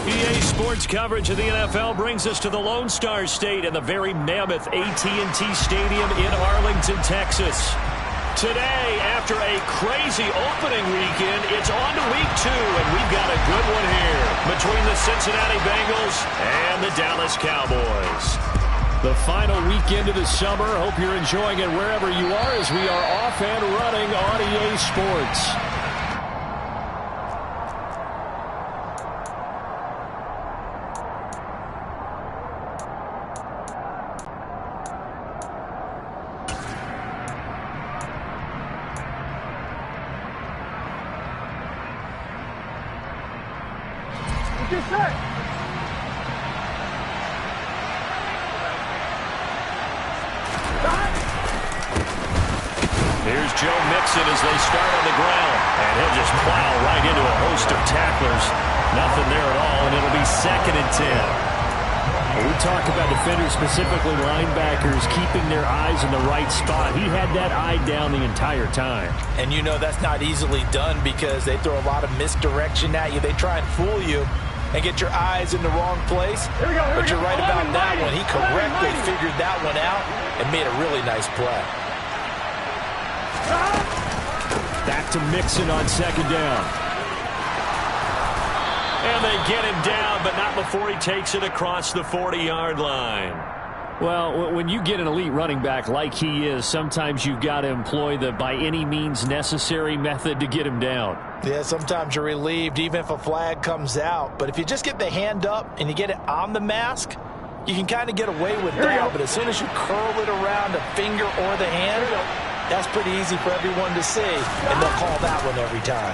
EA Sports coverage of the NFL brings us to the Lone Star State and the very mammoth AT&T Stadium in Arlington, Texas. Today, after a crazy opening weekend, it's on to week 2, and we've got a good one here between the Cincinnati Bengals and the Dallas Cowboys. The final weekend of the summer. Hope you're enjoying it wherever you are as we are off and running on EA Sports. Here's Joe Mixon as they start on the ground. And he'll just plow right into a host of tacklers. Nothing there at all, and it'll be 2nd and 10. When we talk about defenders, specifically linebackers, keeping their eyes in the right spot. He had that eye down the entire time. And you know that's not easily done because they throw a lot of misdirection at you. They try and fool you and get your eyes in the wrong place. But you're right about that one. He correctly figured that one out and made a really nice play. Back to Mixon on 2nd down. And they get him down, but not before he takes it across the 40-yard line. Well, when you get an elite running back like he is, sometimes you've got to employ the by any means necessary method to get him down. Yeah, sometimes you're relieved even if a flag comes out. But if you just get the hand up and you get it on the mask, you can kind of get away with that. But as soon as you curl it around a finger or the hand, that's pretty easy for everyone to see, and they'll call that one every time.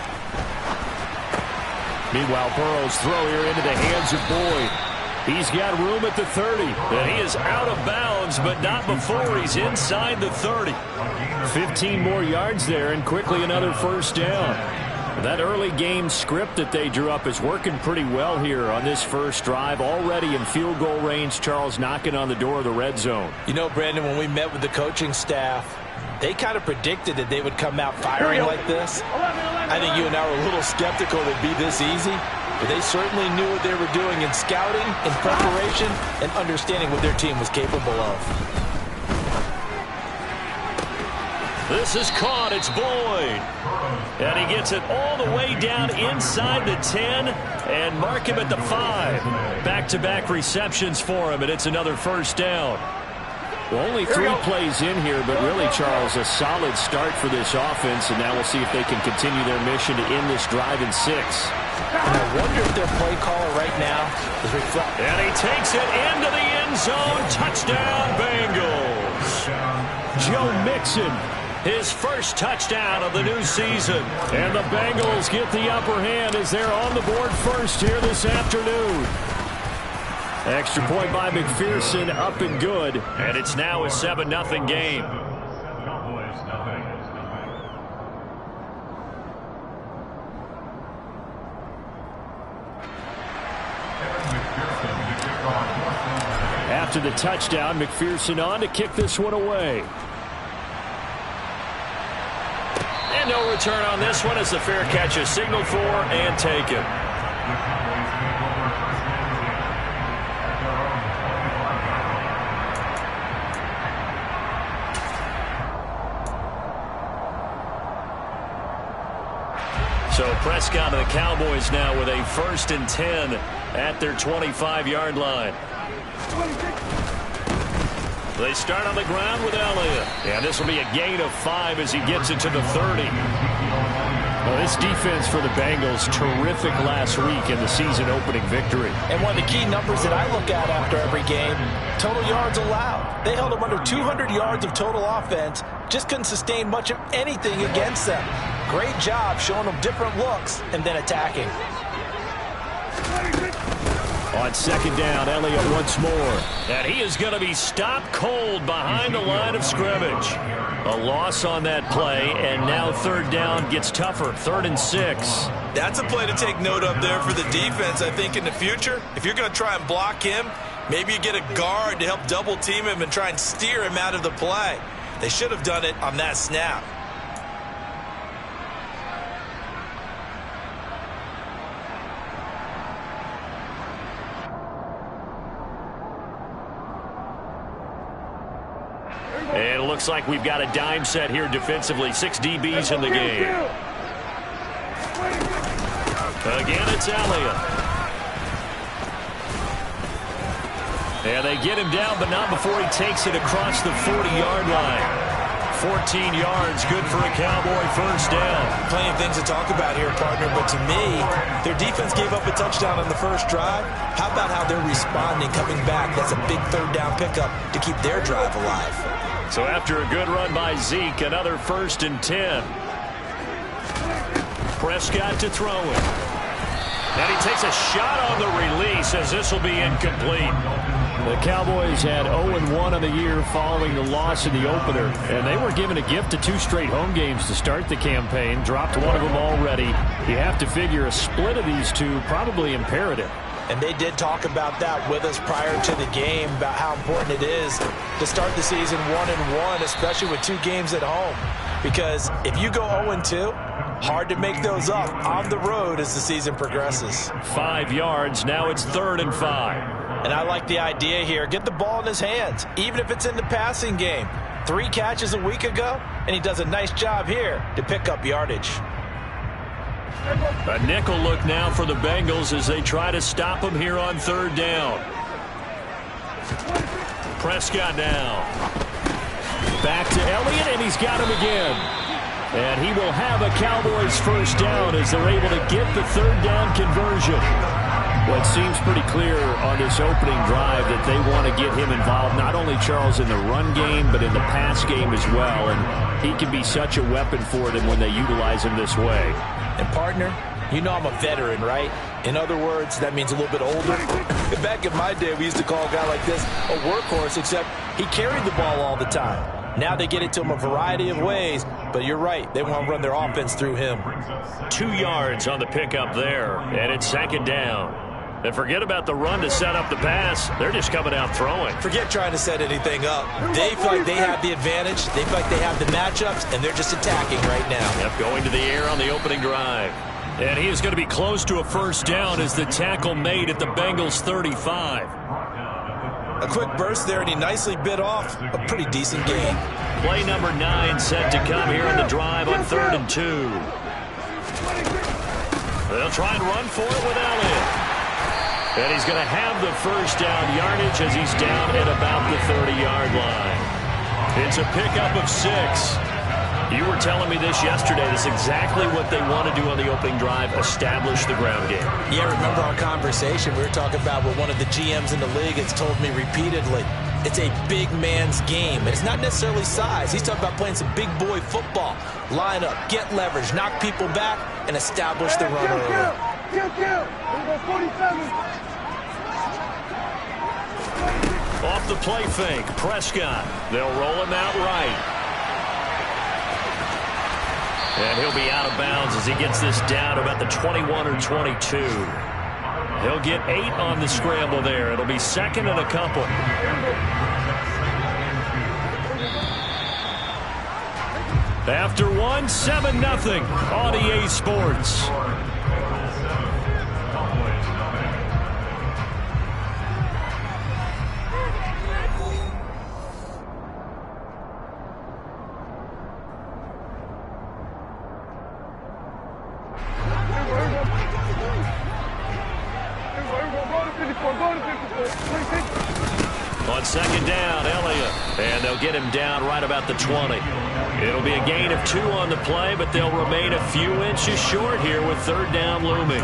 Meanwhile, Burrow's throw here into the hands of Boyd. He's got room at the 30. And he is out of bounds, but not before he's inside the 30. 15 more yards there, and quickly another first down. That early game script that they drew up is working pretty well here on this first drive. Already in field goal range, Charles knocking on the door of the red zone. You know, Brandon, when we met with the coaching staff, they kind of predicted that they would come out firing like this. I think you and I were a little skeptical it would be this easy, but they certainly knew what they were doing in scouting, in preparation, and understanding what their team was capable of. This is caught. It's Boyd. And he gets it all the way down inside the 10 and mark him at the 5. Back-to-back receptions for him, and it's another first down. Well, only 3 plays in here, but really, Charles, a solid start for this offense, and now we'll see if they can continue their mission to end this drive in 6. And I wonder if their play caller right now is reflecting. And he takes it into the end zone. Touchdown, Bengals. Joe Mixon, his first touchdown of the new season. And the Bengals get the upper hand as they're on the board first here this afternoon. Extra point by McPherson, up and good. And it's now a 7-0 game. After the touchdown, McPherson on to kick this one away. And no return on this one as the fair catch is signaled for and taken. So Prescott and the Cowboys now with a 1st and 10 at their 25-yard line. They start on the ground with Elliott. And this will be a gain of 5 as he gets it to the 30. Well, this defense for the Bengals, terrific last week in the season-opening victory. And one of the key numbers that I look at after every game, total yards allowed. They held them under 200 yards of total offense, just couldn't sustain much of anything against them. Great job showing them different looks and then attacking. On 2nd down, Elliott once more. And he is going to be stopped cold behind the line of scrimmage. A loss on that play, and now 3rd down gets tougher. 3rd and 6. That's a play to take note of there for the defense, I think, in the future. If you're going to try and block him, maybe you get a guard to help double team him and try and steer him out of the play. They should have done it on that snap. And it looks like we've got a dime set here defensively. 6 DBs in the game. Again, it's Elliott. And they get him down, but not before he takes it across the 40-yard line. 14 yards, good for a Cowboy first down. Plenty of things to talk about here, partner, but to me, their defense gave up a touchdown on the first drive. How about how they're responding, coming back? That's a big third down pickup to keep their drive alive. So after a good run by Zeke, another 1st and 10. Prescott to throw it. And he takes a shot on the release as this will be incomplete. The Cowboys had 0-1 on the year following the loss in the opener, and they were given a gift to 2 straight home games to start the campaign. Dropped one of them already. You have to figure a split of these two probably imperative. And they did talk about that with us prior to the game, about how important it is to start the season 1-1, especially with 2 games at home. Because if you go 0-2, hard to make those up on the road as the season progresses. 5 yards, now it's 3rd and 5. And I like the idea here. Get the ball in his hands, even if it's in the passing game. 3 catches a week ago, and he does a nice job here to pick up yardage. A nickel look now for the Bengals as they try to stop him here on 3rd down. Prescott now. Back to Elliott, and he's got him again. And he will have a Cowboys first down as they're able to get the 3rd down conversion. Well, it seems pretty clear on this opening drive that they want to get him involved, not only, Charles, in the run game, but in the pass game as well. And he can be such a weapon for them when they utilize him this way. And, partner, you know I'm a veteran, right? In other words, that means a little bit older. Back in my day, we used to call a guy like this a workhorse, except he carried the ball all the time. Now they get it to him a variety of ways, but you're right. They want to run their offense through him. 2 yards on the pickup there, and it's 2nd down. And forget about the run to set up the pass. They're just coming out throwing. Forget trying to set anything up. They feel like they have the advantage. They feel like they have the matchups, and they're just attacking right now. Yep, going to the air on the opening drive. And he is going to be close to a first down as the tackle made at the Bengals 35. A quick burst there, and he nicely bit off a pretty decent gain. Play number 9 set to come here on the drive on 3rd and 2. They'll try and run for it with Elliott. And he's going to have the first down yardage as he's down at about the 30-yard line. It's a pickup of 6. You were telling me this yesterday. That's exactly what they want to do on the opening drive, establish the ground game. Yeah, remember our conversation? We were talking about what one of the GMs in the league has told me repeatedly. It's a big man's game. And it's not necessarily size. He's talking about playing some big boy football. Line up, get leverage, knock people back, and establish the run early. Off the play fake, Prescott. They'll roll him out right. And he'll be out of bounds as he gets this down to about the 21 or 22. He'll get 8 on the scramble there. It'll be 2nd and a couple. After 1, 7-0 on EA Sports. On 2nd down, Elliott. And they'll get him down right about the 20. It'll be a gain of 2 on the play, but they'll remain a few inches short here with 3rd down looming.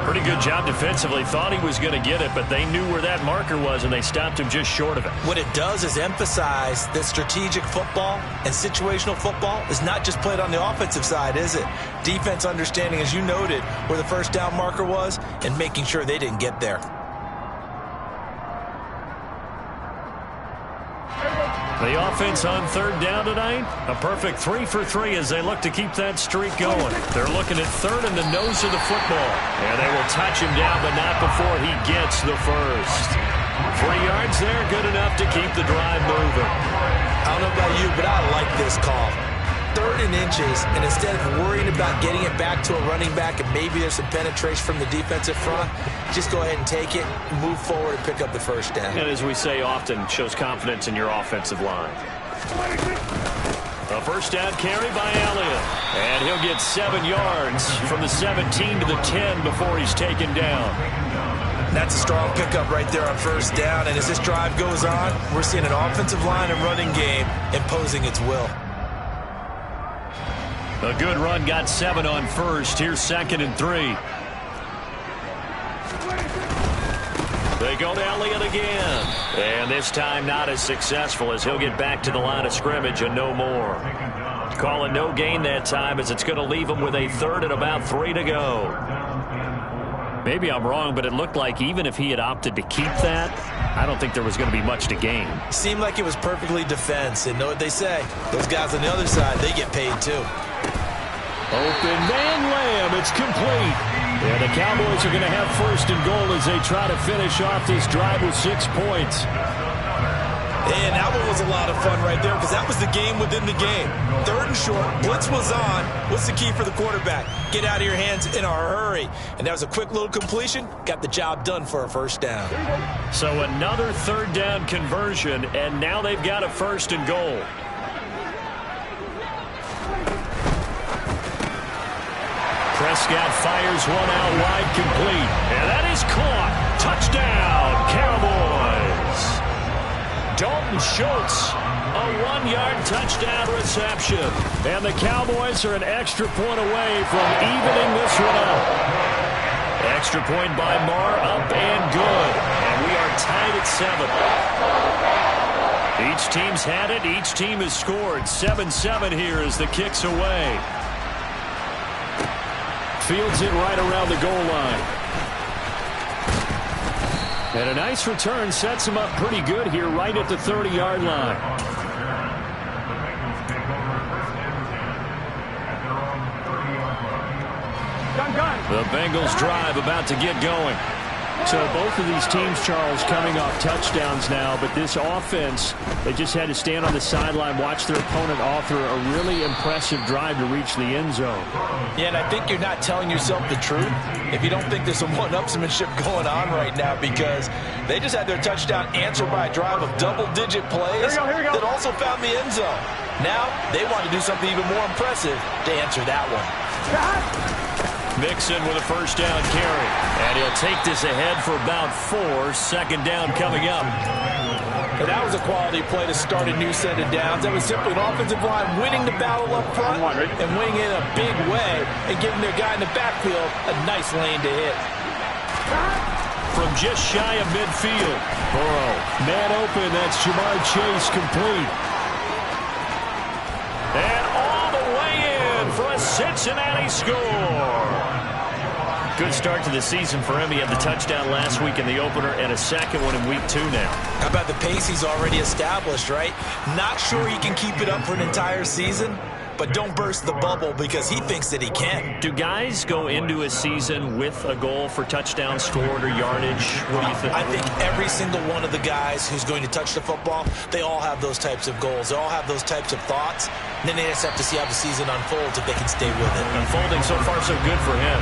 Pretty good job defensively. Thought he was going to get it, but they knew where that marker was, and they stopped him just short of it. What it does is emphasize that strategic football and situational football is not just played on the offensive side, is it? Defense understanding, as you noted, where the first down marker was and making sure they didn't get there. The offense on 3rd down tonight, a perfect 3 for 3 as they look to keep that streak going. They're looking at 3rd and the nose of the football. And they will touch him down, but not before he gets the first. 3 yards there, good enough to keep the drive moving. I don't know about you, but I like this call. 3rd and inches, and instead of worrying about getting it back to a running back and maybe there's some penetration from the defensive front, just go ahead and take it, move forward, and pick up the first down. And as we say often, shows confidence in your offensive line. A first down carry by Elliott. And he'll get 7 yards from the 17 to the 10 before he's taken down. That's a strong pickup right there on first down. And as this drive goes on, we're seeing an offensive line and running game imposing its will. A good run got 7 on first. Here's 2nd and 3. They go to Elliott again. And this time not as successful as he'll get back to the line of scrimmage and no more. Calling no gain that time as it's going to leave him with a 3rd and about 3 to go. Maybe I'm wrong, but it looked like even if he had opted to keep that, I don't think there was going to be much to gain. Seemed like it was perfectly defense. And know what they say? Those guys on the other side, they get paid too. Open man Lamb. It's complete. And the Cowboys are going to have 1st and goal as they try to finish off this drive with 6 points. And that one was a lot of fun right there because that was the game within the game. 3rd and short. Blitz was on. What's the key for the quarterback? Get out of your hands in a hurry. And that was a quick little completion. Got the job done for a 1st down. So another 3rd down conversion, and now they've got a 1st and goal. Prescott fires one out wide, complete. And that is caught. Touchdown, Cowboys. Dalton Schultz, a 1-yard touchdown reception. And the Cowboys are an extra point away from evening this one up. Extra point by Marr, up and good. And we are tied at 7. Each team's had it. Each team has scored. 7-7 here as the kick's away. Fields it right around the goal line. And a nice return sets him up pretty good here right at the 30-yard line. The Bengals drive about to get going. So both of these teams, Charles, coming off touchdowns now, but this offense, they just had to stand on the sideline, watch their opponent author a really impressive drive to reach the end zone. Yeah, and I think you're not telling yourself the truth if you don't think there's some one-upsmanship going on right now, because they just had their touchdown answered by a drive of double-digit plays that also found the end zone. Now they want to do something even more impressive to answer that one. Mixon with a 1st down carry. And he'll take this ahead for about 4. 2nd down coming up. And that was a quality play to start a new set of downs. That was simply an offensive line winning the battle up front and winning it in a big way and giving their guy in the backfield a nice lane to hit. From just shy of midfield. Burrow, man open. That's Jamar Chase, complete. And all the way in for a Cincinnati score. Good start to the season for him. He had the touchdown last week in the opener and a 2nd one in week 2 now. How about the pace he's already established, right? Not sure he can keep it up for an entire season, but don't burst the bubble because he thinks that he can. Do guys go into a season with a goal for touchdowns scored or yardage? What do you think? I think every single one of the guys who's going to touch the football, they all have those types of goals. They all have those types of thoughts. And then they just have to see how the season unfolds if they can stay with it. Unfolding so far so good for him.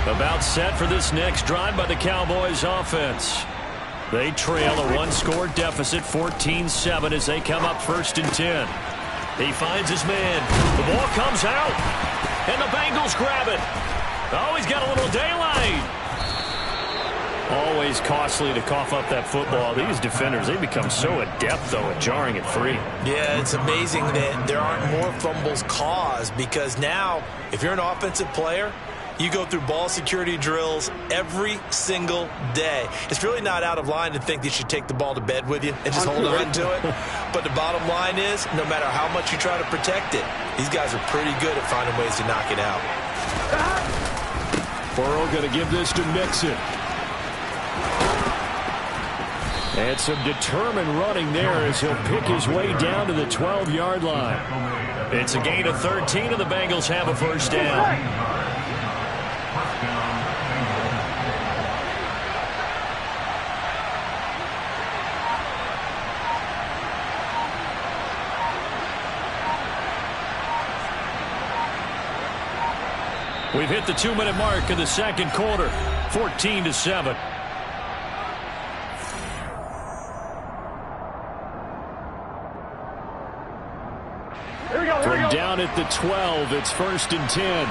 About set for this next drive by the Cowboys offense. They trail a 1-score deficit, 14-7, as they come up 1st and 10. He finds his man. The ball comes out, and the Bengals grab it. Oh, he's got a little daylight. Always costly to cough up that football. These defenders, they become so adept, though, at jarring it free. Yeah, it's amazing that there aren't more fumbles caused because now, if you're an offensive player, you go through ball security drills every single day. It's really not out of line to think that you should take the ball to bed with you and just hold on to it. But the bottom line is, no matter how much you try to protect it, these guys are pretty good at finding ways to knock it out. Burrow going to give this to Mixon. And some determined running there as he'll pick his way down to the 12-yard line. It's a gain of 13, and the Bengals have a 1st down. We've hit the 2-minute mark in the second quarter. 14-7. From down at the 12, it's 1st and 10.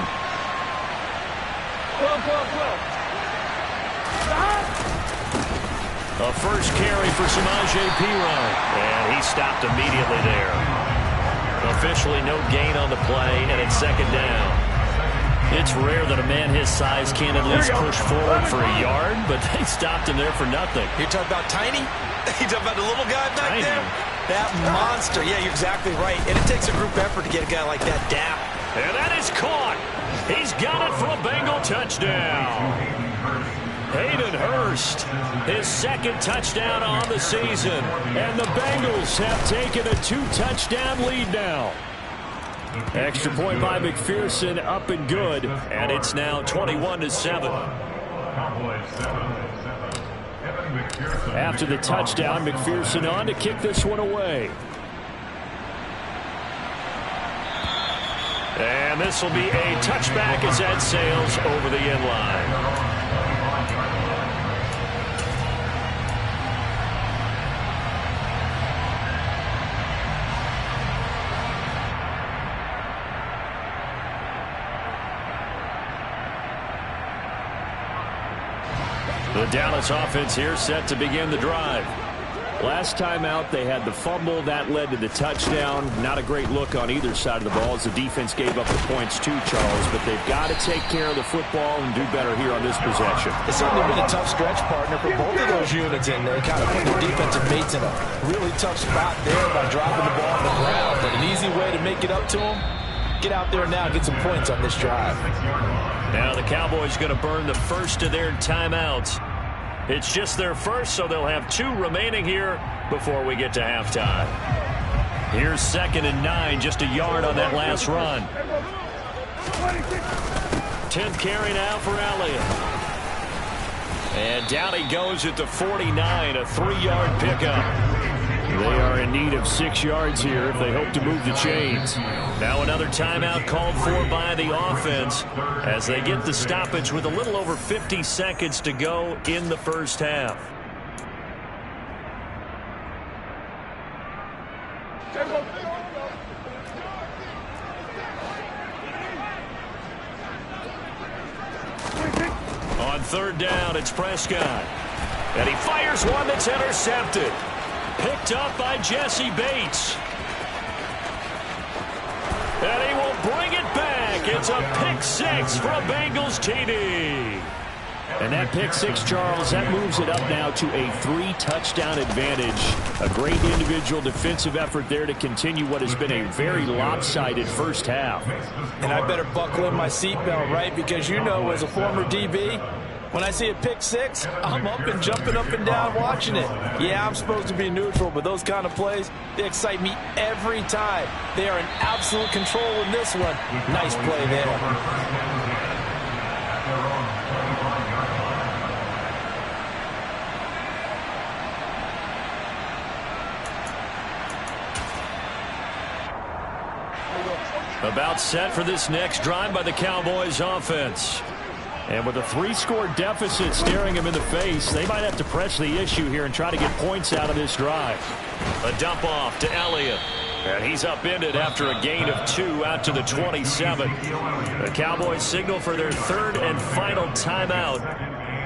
12. A first carry for Samaje Perine. And he stopped immediately there. Officially no gain on the play, and it's 2nd down. It's rare that a man his size can't at least push forward for a yard, but they stopped him there for nothing. You're talking about tiny? You're talking about the little guy back there? That monster. Yeah, you're exactly right. And it takes a group effort to get a guy like that down. And that is caught. He's got it for a Bengal touchdown. Hayden Hurst, his 2nd touchdown on the season. And the Bengals have taken a 2-touchdown lead now. Extra point by McPherson, up and good. And it's now 21-7. After the touchdown, McPherson on to kick this one away. And this will be a touchback as that sails over the end line. The Dallas offense here set to begin the drive. Last time out, they had the fumble. That led to the touchdown. Not a great look on either side of the ball as the defense gave up the points too, Charles. But they've got to take care of the football and do better here on this possession. It's certainly been a tough stretch, partner, for both of those units, and they kind of put their defensive mates in a really tough spot there by dropping the ball on the ground. But an easy way to make it up to them, get out there now and get some points on this drive. Now the Cowboys going to burn the first of their timeouts. It's just their first, so they'll have 2 remaining here before we get to halftime. Here's 2nd and 9, just a yard on that last run. 10th carry now for Elliott. And down he goes at the 49, a 3-yard pickup. They are in need of 6 yards here if they hope to move the chains. Now another timeout called for by the offense as they get the stoppage with a little over 50 seconds to go in the first half. On 3rd down, it's Prescott. And he fires one that's intercepted. Picked up by Jesse Bates. And he will bring it back. It's a pick 6 for a Bengals TD. And that pick 6, Charles, that moves it up now to a 3-touchdown advantage. A great individual defensive effort there to continue what has been a very lopsided first half. And I better buckle in my seatbelt, right? Because you know, as a former DB, when I see a pick 6, I'm up and jumping up and down watching it. Yeah, I'm supposed to be neutral, but those kind of plays, they excite me every time. They are in absolute control in this one. Nice play there. About set for this next drive by the Cowboys offense. And with a 3-score deficit staring him in the face, they might have to press the issue here and try to get points out of this drive. A dump off to Elliott. And he's upended after a gain of 2 out to the 27. The Cowboys signal for their 3rd and final timeout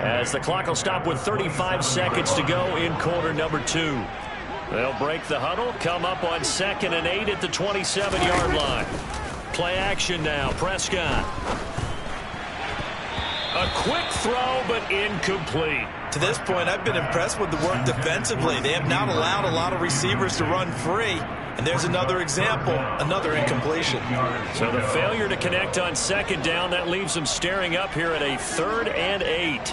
as the clock will stop with 35 seconds to go in quarter number 2. They'll break the huddle, come up on 2nd and 8 at the 27-yard line. Play action now, Prescott. A quick throw, but incomplete. To this point, I've been impressed with the work defensively. They have not allowed a lot of receivers to run free. And there's another example, another incompletion. So the failure to connect on 2nd down, that leaves them staring up here at a 3rd and 8.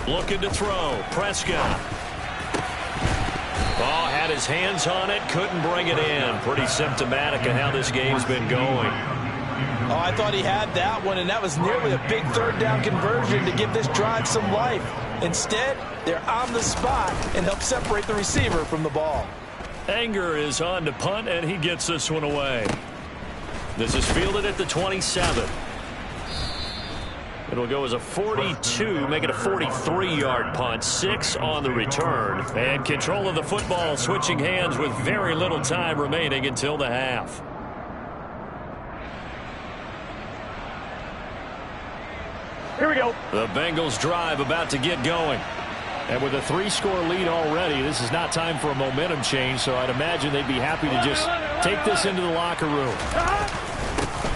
Looking to throw, Prescott. Ball had his hands on it, couldn't bring it in. Pretty symptomatic of how this game's been going. Oh, I thought he had that one, and that was nearly a big 3rd down conversion to give this drive some life. Instead, they're on the spot and help separate the receiver from the ball. Anger is on to punt, and he gets this one away. This is fielded at the 27. It'll go as a 42, make it a 43-yard punt. 6 on the return. And control of the football switching hands with very little time remaining until the half. Here we go. The Bengals drive about to get going. And with a 3-score lead already, this is not time for a momentum change, so I'd imagine they'd be happy to just take this into the locker room.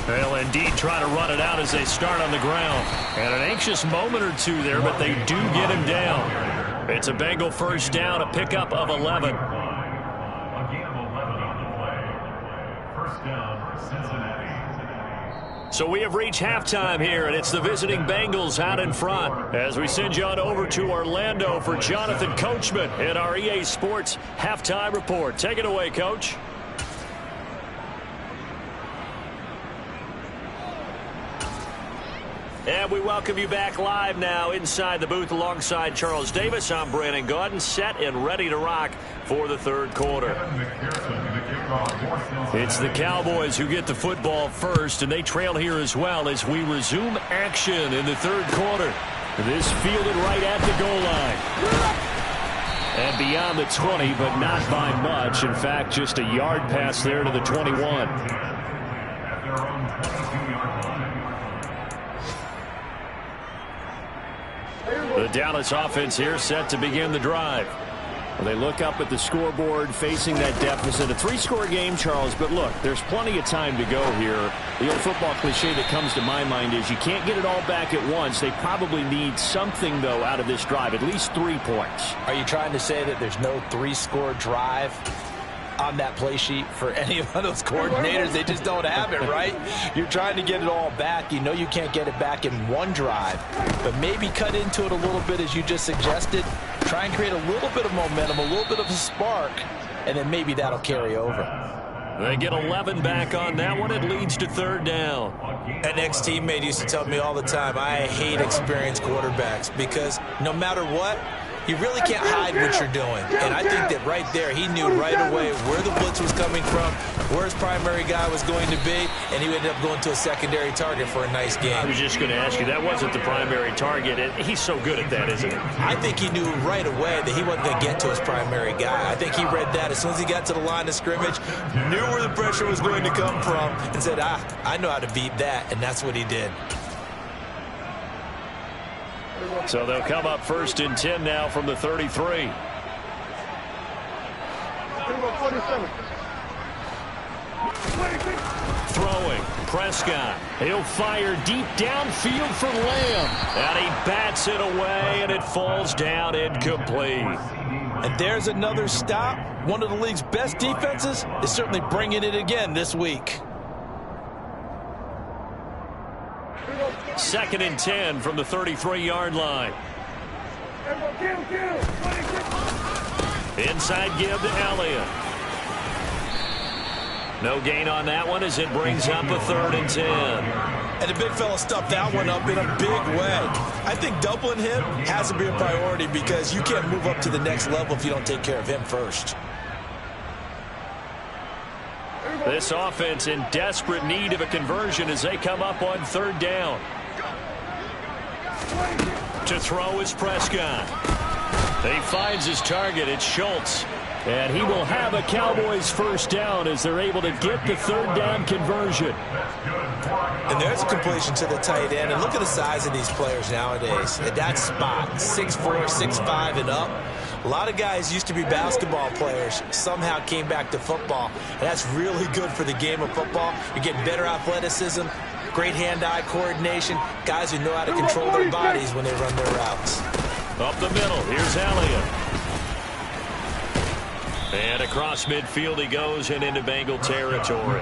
They'll indeed try to run it out as they start on the ground. And an anxious moment or two there, but they do get him down. It's a Bengal first down, a pickup of 11. Again, 11 on the play. First down for Cincinnati. So we have reached halftime here, and it's the visiting Bengals out in front. As we send you on over to Orlando for Jonathan Coachman in our EA Sports Halftime Report. Take it away, Coach. And we welcome you back live now inside the booth alongside Charles Davis. I'm Brandon Gaudin, set and ready to rock for the third quarter. It's the Cowboys who get the football first, and they trail here as well as we resume action in the third quarter. This fielded right at the goal line. And beyond the 20, but not by much. In fact, just a yard pass there to the 21. The Dallas offense here set to begin the drive. Well, they look up at the scoreboard facing that deficit. A 3-score game, Charles, but look, there's plenty of time to go here. The old football cliche that comes to my mind is you can't get it all back at once. They probably need something, though, out of this drive, at least 3 points. Are you trying to say that there's no 3-score drive on that play sheet for any of those coordinators? They just don't have it, right? You're trying to get it all back. You know you can't get it back in one drive, but maybe cut into it a little bit as you just suggested. Try and create a little bit of momentum, a little bit of a spark, and then maybe that'll carry over. They get 11 back on that one. It leads to third down. An ex-teammate used to tell me all the time, I hate experienced quarterbacks because no matter what, you really can't hide what you're doing. And I think that right there, he knew right away where the blitz was coming from, where his primary guy was going to be, and he ended up going to a secondary target for a nice game. I was just going to ask you, that wasn't the primary target, and he's so good at that, isn't he? I think he knew right away that he wasn't going to get to his primary guy. I think he read that as soon as he got to the line of scrimmage, knew where the pressure was going to come from, and said, I know how to beat that, and that's what he did. So they'll come up first and 10 now from the 33. Throwing, Prescott. He'll fire deep downfield for Lamb. And he bats it away, and it falls down incomplete. And there's another stop. One of the league's best defenses is certainly bringing it again this week. 2nd and 10 from the 33-yard line. Inside give to Elliott. No gain on that one as it brings up a 3rd and 10. And the big fella stuffed that one up in a big way. I think doubling him has to be a priority because you can't move up to the next level if you don't take care of him first. This offense in desperate need of a conversion as they come up on 3rd down. To throw is Prescott. He finds his target. It's Schultz. And he will have a Cowboys first down as they're able to get the 3rd down conversion. And there's a completion to the tight end. And look at the size of these players nowadays. At that spot, 6'4", 6'5", and up. A lot of guys used to be basketball players, somehow came back to football. And that's really good for the game of football. You're getting better athleticism, great hand-eye coordination, guys who know how to control their bodies when they run their routes. Up the middle, here's Elliott. And across midfield he goes and into Bengal territory.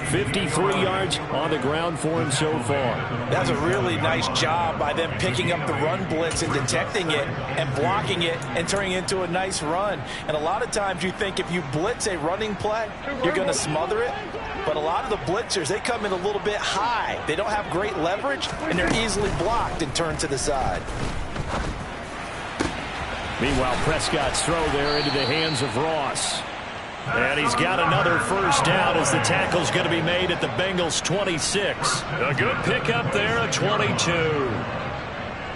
53 yards on the ground for him so far. That's a really nice job by them picking up the run blitz and detecting it and blocking it and turning it into a nice run. And a lot of times you think if you blitz a running play, you're going to smother it. But a lot of the blitzers, they come in a little bit high. They don't have great leverage, and they're easily blocked and turned to the side. Meanwhile, Prescott's throw there into the hands of Ross. And he's got another first down as the tackle's going to be made at the Bengals 26. A good pickup there at 22.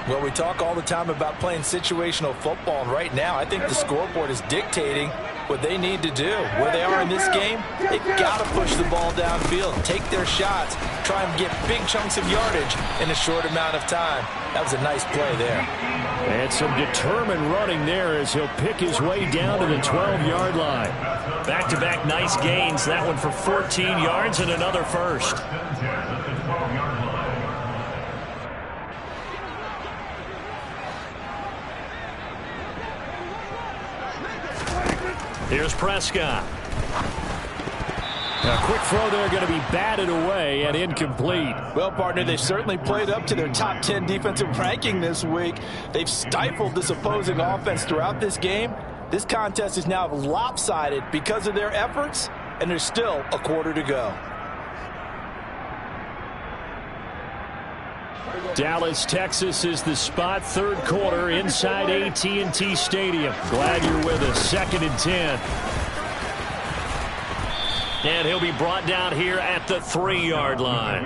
Well, we talk all the time about playing situational football, and right now I think the scoreboard is dictating what they need to do. Where they are in this game, they've got to push the ball downfield, take their shots, try and get big chunks of yardage in a short amount of time. That was a nice play there. And some determined running there as he'll pick his way down to the 12-yard line. Back-to-back nice gains. That one for 14 yards and another first. Here's Prescott. A quick throw there going to be batted away and incomplete. Well, partner, they've certainly played up to their top 10 defensive ranking this week. They've stifled this opposing offense throughout this game. This contest is now lopsided because of their efforts, and there's still a quarter to go. Dallas, Texas is the spot. Third quarter inside AT&T Stadium. Glad you're with us. 2nd and 10. And he'll be brought down here at the 3-yard line.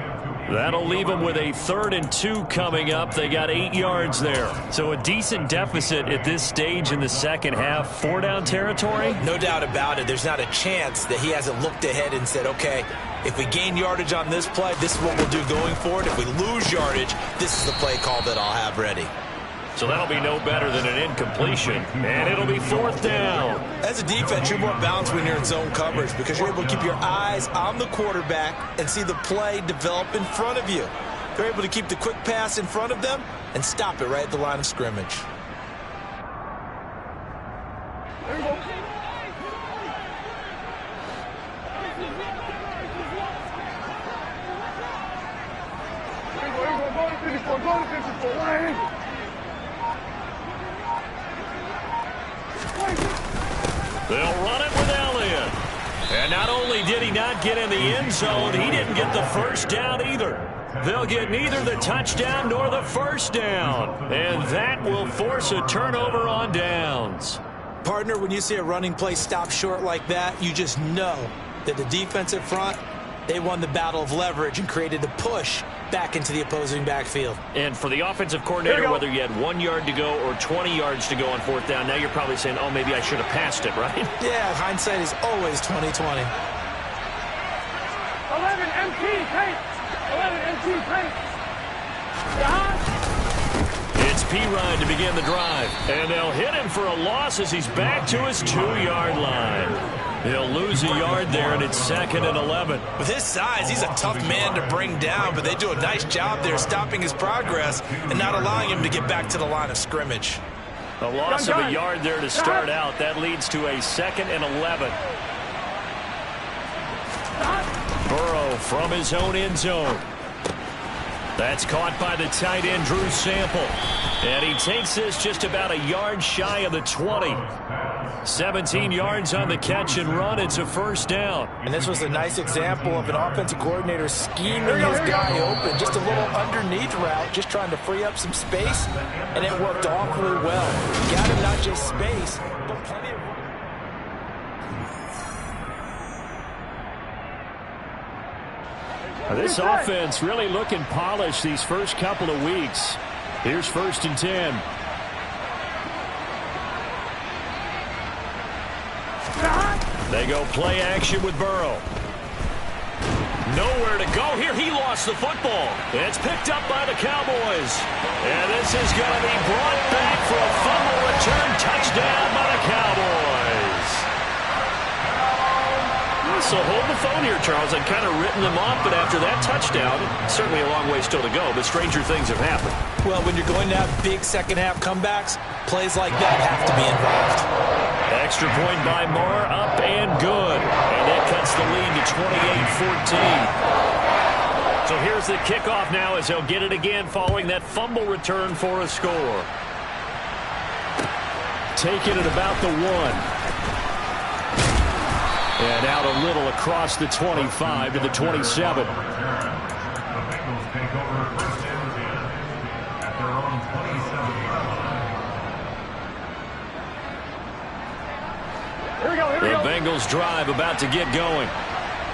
That'll leave them with a 3rd and 2 coming up. They got 8 yards there. So a decent deficit at this stage in the second half. 4-down territory? No doubt about it. There's not a chance that he hasn't looked ahead and said, okay, if we gain yardage on this play, this is what we'll do going forward. If we lose yardage, this is the play call that I'll have ready. So that'll be no better than an incompletion. And it'll be 4th down. As a defense, you're more balanced when you're in zone coverage because you're able to keep your eyes on the quarterback and see the play develop in front of you. They're able to keep the quick pass in front of them and stop it right at the line of scrimmage. They'll run it with Elliott. And not only did he not get in the end zone, he didn't get the first down either. They'll get neither the touchdown nor the first down. And that will force a turnover on downs. Partner, when you see a running play stop short like that, you just know that the defensive front, they won the battle of leverage and created a push back into the opposing backfield. And for the offensive coordinator, whether you had 1 yard to go or 20 yards to go on 4th down, now you're probably saying, oh, maybe I should have passed it, right? Yeah, hindsight is always 20/20. 11 MT paint. 11 MT paint. It's P-Ryan to begin the drive. And they'll hit him for a loss as he's back to his 2-yard line. He'll lose a yard there, and it's 2nd and 11. With his size, he's a tough man to bring down, but they do a nice job there stopping his progress and not allowing him to get back to the line of scrimmage. A loss of a yard there to start out. That leads to a 2nd and 11. Burrow from his own end zone. That's caught by the tight end, Drew Sample. And he takes this just about a yard shy of the 20. 17 yards on the catch and run. It's a first down. And this was a nice example of an offensive coordinator scheming his guy open. Just a little underneath route, just trying to free up some space, and it worked awfully well. Got him not just space, but plenty of... This offense really looking polished these first couple of weeks. Here's 1st and 10. They go play action with Burrow. Nowhere to go here. He lost the football. It's picked up by the Cowboys. And this is going to be brought back for a fumble return touchdown by the Cowboys. So hold the phone here, Charles. I'd kind of written them off, but after that touchdown, certainly a long way still to go, but stranger things have happened. Well, when you're going to have big second-half comebacks, plays like that have to be involved. Extra point by Moore, up and good. And that cuts the lead to 28-14. So here's the kickoff now as he'll get it again following that fumble return for a score. Take it at about the 1. And out a little across the 25 to the 27. The Bengals take over first and 10 at their own 27-yard line. The Bengals drive about to get going.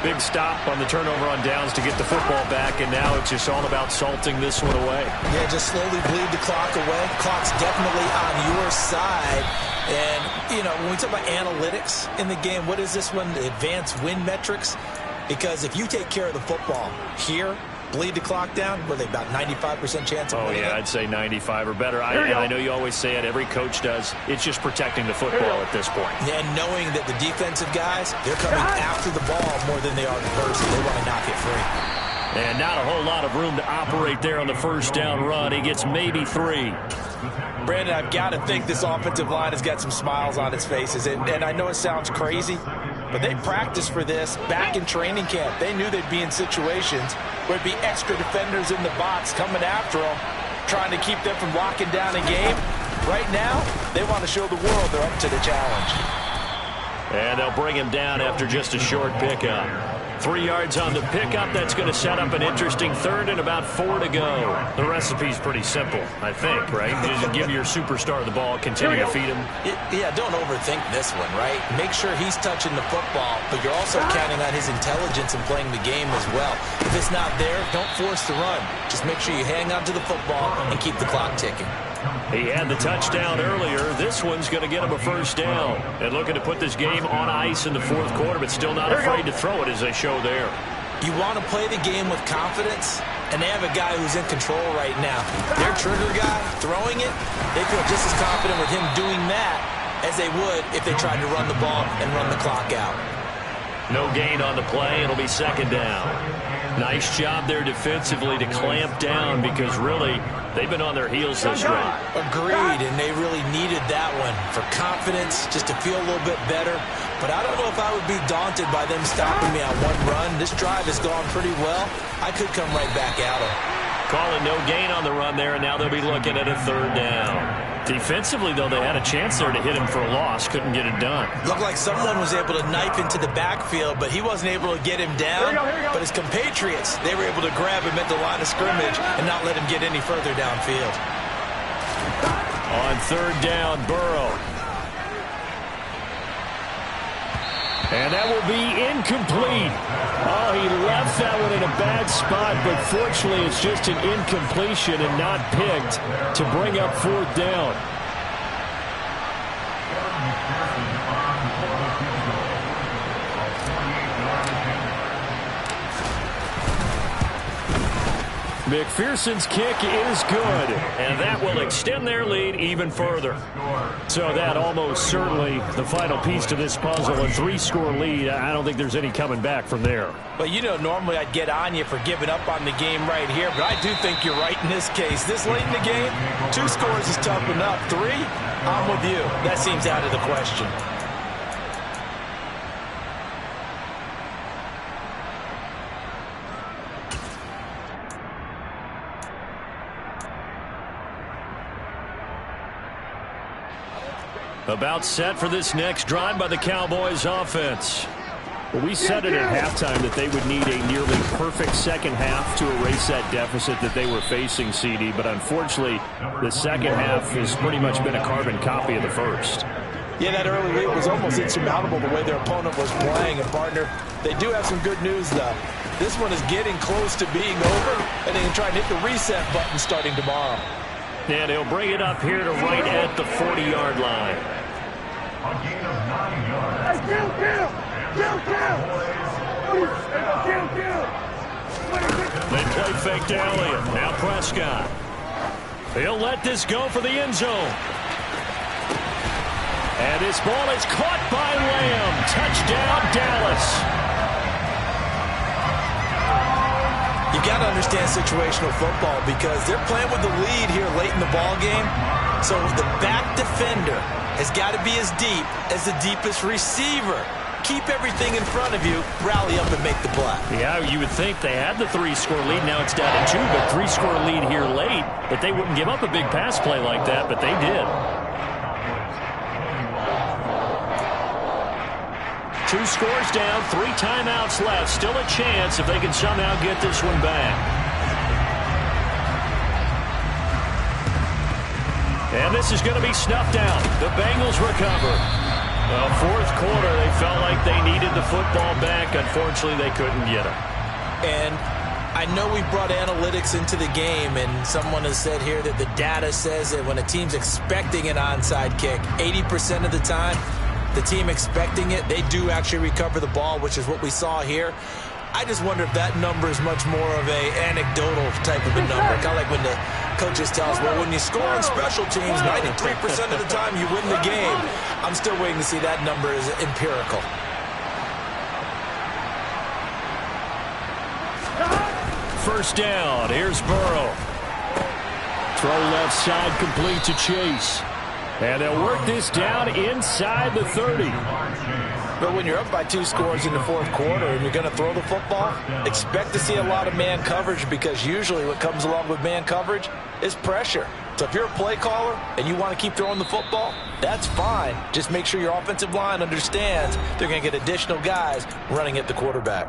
Big stop on the turnover on downs to get the football back, and now it's just all about salting this one away. Yeah, just slowly bleed the clock away. Clock's definitely on your side. And, you know, when we talk about analytics in the game, what is this one? Advanced win metrics? Because if you take care of the football here, bleed the clock down, what are they, about 95% chance of winning? Oh, yeah, I'd say 95 or better. I know you always say it, every coach does. It's just protecting the football at this point. Yeah, and knowing that the defensive guys, they're coming after the ball more than they are the person. They want to knock it free. And not a whole lot of room to operate there on the first down run. He gets maybe 3. Brandon, I've got to think this offensive line has got some smiles on its faces. And I know it sounds crazy, but they practiced for this back in training camp. They knew they'd be in situations where it'd be extra defenders in the box coming after them, trying to keep them from locking down a game. Right now, they want to show the world they're up to the challenge. And they'll bring him down after just a short pickup. 3 yards on the pickup. That's going to set up an interesting third and about 4 to go. The recipe's pretty simple, I think, right? You just give your superstar the ball, continue to feed him. Yeah, don't overthink this one, right? Make sure he's touching the football, but you're also counting on his intelligence and playing the game as well. If it's not there, don't force the run. Just make sure you hang on to the football and keep the clock ticking. He had the touchdown earlier. This one's going to get him a first down. And looking to put this game on ice in the fourth quarter, but still not afraid to throw it as they show there. You want to play the game with confidence, and they have a guy who's in control right now. Their trigger guy throwing it, they feel just as confident with him doing that as they would if they tried to run the ball and run the clock out. No gain on the play. It'll be second down. Nice job there defensively to clamp down because really they've been on their heels this drive. Agreed, and they really needed that one for confidence, just to feel a little bit better. But I don't know if I would be daunted by them stopping me on one run. This drive has gone pretty well. I could come right back at them. Calling no gain on the run there, and now they'll be looking at a third down. Defensively, though, they had a chance there to hit him for a loss. Couldn't get it done. Looked like someone was able to knife into the backfield, but he wasn't able to get him down. Here we go. But his compatriots, they were able to grab him at the line of scrimmage and not let him get any further downfield. On third down, Burrow. And that will be incomplete. Oh, he left that one in a bad spot, but fortunately it's just an incompletion and not picked to bring up fourth down. McPherson's kick is good, and that will extend their lead even further. So that almost certainly the final piece to this puzzle, a 3-score lead. I don't think there's any coming back from there. But you know, normally I'd get on you for giving up on the game right here, but I do think you're right in this case. This late in the game, 2 scores is tough enough. 3, I'm with you. That seems out of the question. About set for this next drive by the Cowboys offense. Well, we said it at halftime that they would need a nearly perfect second half to erase that deficit that they were facing, CD. But unfortunately, the second half has pretty much been a carbon copy of the first. Yeah, that early lead was almost insurmountable the way their opponent was playing. And, partner, they do have some good news, though. This one is getting close to being over, and they can try and hit the reset button starting tomorrow. And he'll bring it up here to right at the 40-yard line. They play fake to Elliott. Now Prescott. He'll let this go for the end zone. And this ball is caught by Lamb. Touchdown, Dallas. You got to understand situational football because they're playing with the lead here late in the ball game. So the back defender has got to be as deep as the deepest receiver. Keep everything in front of you, rally up and make the play. Yeah, you would think they had the 3-score lead. Now it's down to 2, but 3-score lead here late. That they wouldn't give up a big pass play like that, but they did. 2 scores down, 3 timeouts left. Still a chance if they can somehow get this one back. And this is going to be snuffed out. The Bengals recover. Well, fourth quarter, they felt like they needed the football back. Unfortunately, they couldn't get it. And I know we brought analytics into the game, and someone has said here that the data says that when a team's expecting an onside kick, 80% of the time, the team expecting it, they do actually recover the ball, which is what we saw here. I just wonder if that number is much more of a anecdotal type of a number. Kind of like when the coaches tell us, well, when you score on special teams, 93% of the time you win the game. I'm still waiting to see that number is empirical. First down. Here's Burrow. Throw left side complete to Chase. And they'll work this down inside the 30. But when you're up by 2 scores in the fourth quarter and you're going to throw the football, expect to see a lot of man coverage, because usually what comes along with man coverage is pressure. So if you're a play caller and you want to keep throwing the football, that's fine. Just make sure your offensive line understands they're going to get additional guys running at the quarterback.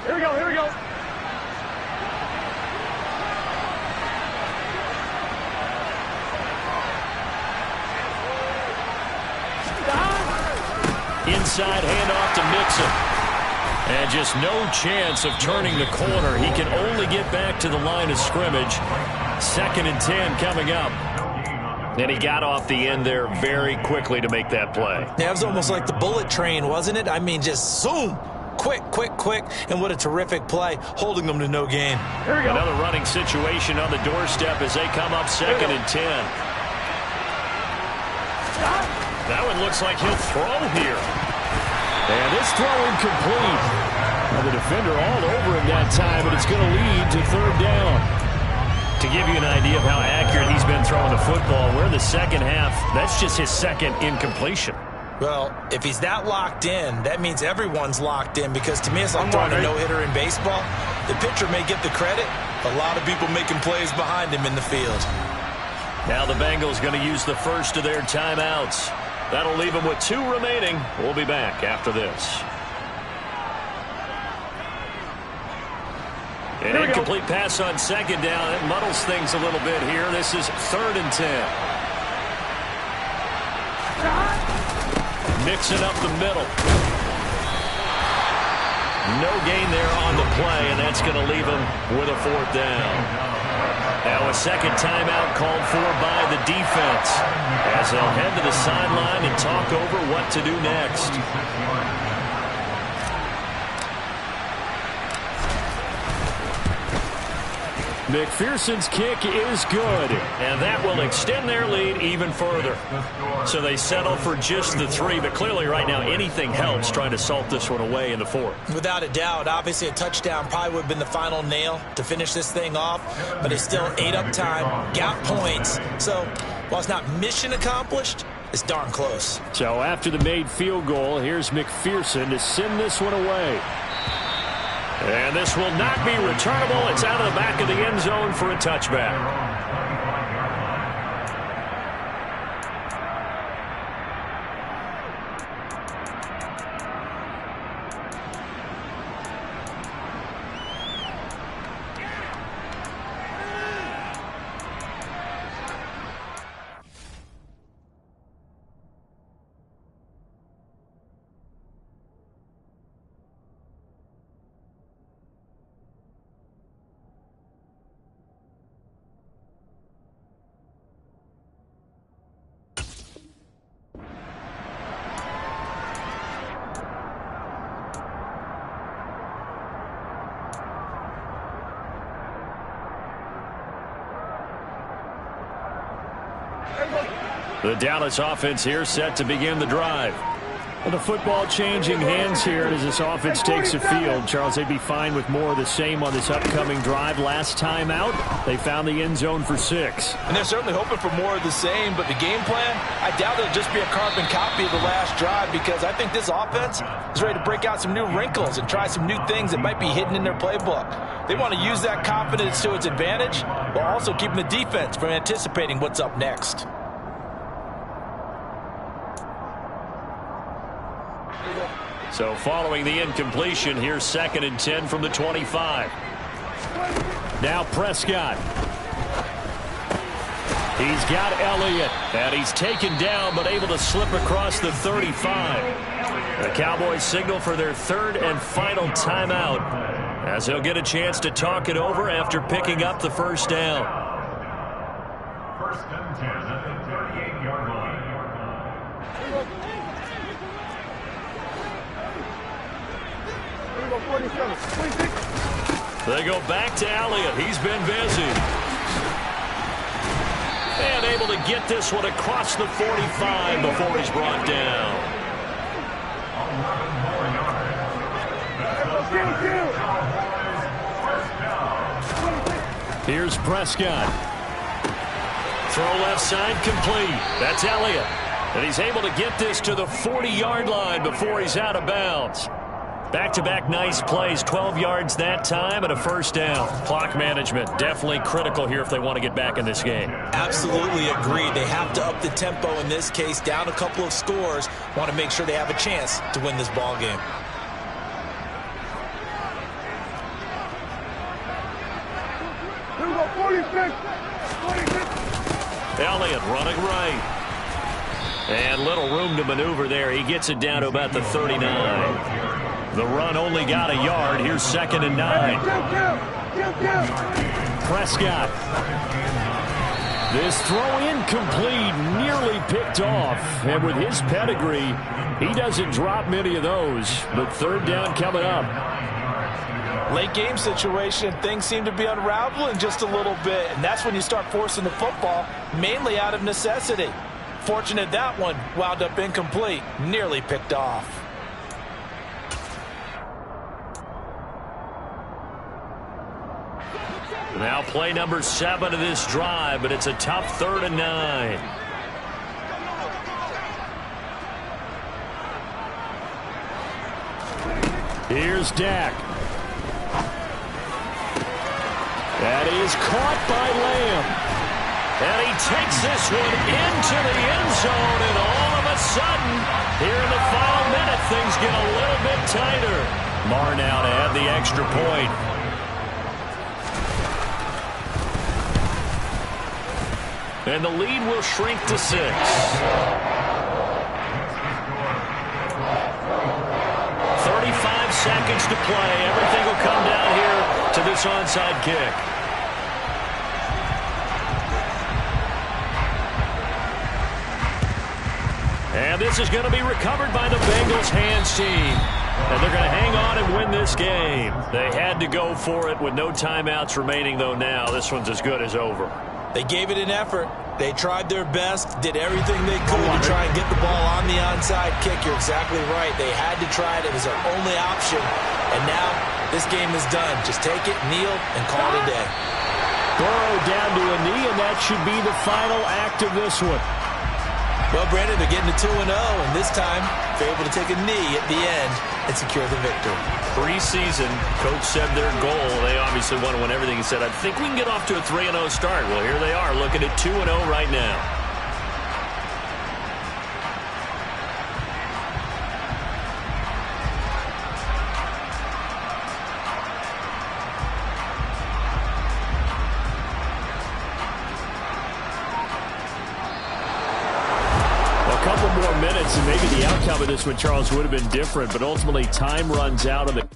Here we go, here we go. Inside handoff to Mixon. And just no chance of turning the corner. He can only get back to the line of scrimmage. 2nd and 10 coming up. And he got off the end there very quickly to make that play. Yeah, it was almost like the bullet train, wasn't it? I mean, just zoom. Quick, quick, quick. And what a terrific play, holding them to no gain. Here we go. Another running situation on the doorstep as they come up 2nd and 10. That one looks like he'll throw here. And this throw incomplete. And the defender all over him that time, but it's going to lead to 3rd down. To give you an idea of how accurate he's been throwing the football, we're in the second half. That's just his 2nd incompletion. Well, if he's that locked in, that means everyone's locked in, because to me it's like throwing a no-hitter in baseball. The pitcher may get the credit. A lot of people making plays behind him in the field. Now the Bengals going to use the first of their timeouts. That'll leave them with 2 remaining. We'll be back after this. An incomplete pass on 2nd down. It muddles things a little bit here. This is 3rd and 10. Mixing up the middle. No gain there on the play, and that's going to leave him with a 4th down. Now a 2nd timeout called for by the defense as they'll head to the sideline and talk over what to do next. McPherson's kick is good, and that will extend their lead even further. So they settle for just the 3, but clearly right now anything helps trying to salt this one away in the 4th. Without a doubt, obviously a touchdown probably would have been the final nail to finish this thing off, but it's still ate up time, got points. So while it's not mission accomplished, it's darn close. So after the made field goal, here's McPherson to send this one away. And this will not be returnable. It's out of the back of the end zone for a touchback. The Dallas offense here set to begin the drive. Well, the football changing hands here as this offense takes the field. Charles, they'd be fine with more of the same on this upcoming drive. Last time out, they found the end zone for 6. And they're certainly hoping for more of the same, but the game plan, I doubt it'll just be a carbon copy of the last drive, because I think this offense is ready to break out some new wrinkles and try some new things that might be hidden in their playbook. They want to use that confidence to its advantage while also keeping the defense from anticipating what's up next. So following the incompletion, here's 2nd and 10 from the 25. Now Prescott. He's got Elliott, and he's taken down but able to slip across the 35. The Cowboys signal for their 3rd and final timeout as he'll get a chance to talk it over after picking up the first down. 1st and 10 at the 38-yard line. They go back to Elliott. He's been busy. And able to get this one across the 45 before he's brought down. 11 more yards. Here's Prescott. Throw left side complete. That's Elliott. And he's able to get this to the 40-yard line before he's out of bounds. Back-to-back nice plays, 12 yards that time and a first down. Clock management definitely critical here if they want to get back in this game. Absolutely agreed. They have to up the tempo in this case, down a couple of scores. Want to make sure they have a chance to win this ball game. Elliott running right. And little room to maneuver there. He gets it down to about the 39. The run only got a yard. Here's 2nd and 9. Prescott. This throw incomplete, nearly picked off. And with his pedigree, he doesn't drop many of those. But 3rd down coming up. Late game situation, things seem to be unraveling just a little bit. And that's when you start forcing the football, mainly out of necessity. Fortunate that one wound up incomplete, nearly picked off. Now play number 7 of this drive, but it's a tough 3rd and 9. Here's Dak. That is caught by Lamb. And he takes this one into the end zone, and all of a sudden, here in the final minute, things get a little bit tighter. Marr now to add the extra point. And the lead will shrink to 6. 35 seconds to play. Everything will come down here to this onside kick. And this is going to be recovered by the Bengals hands team. And they're going to hang on and win this game. They had to go for it with no timeouts remaining, though now this one's as good as over. They gave it an effort. They tried their best, did everything they could to try and get the ball on the onside kick. You're exactly right. They had to try it. It was their only option. And now this game is done. Just take it, kneel, and call it a day. Burrow down to a knee, and that should be the final act of this one. Well, Brandon, they're getting to 2-0, and this time they're able to take a knee at the end and secure the victory. Preseason, coach said their goal, they obviously want to win everything. He said, I think we can get off to a 3-0 start. Well, here they are looking at 2-0 right now. And maybe the outcome of this one, Charles, would have been different, but ultimately time runs out of the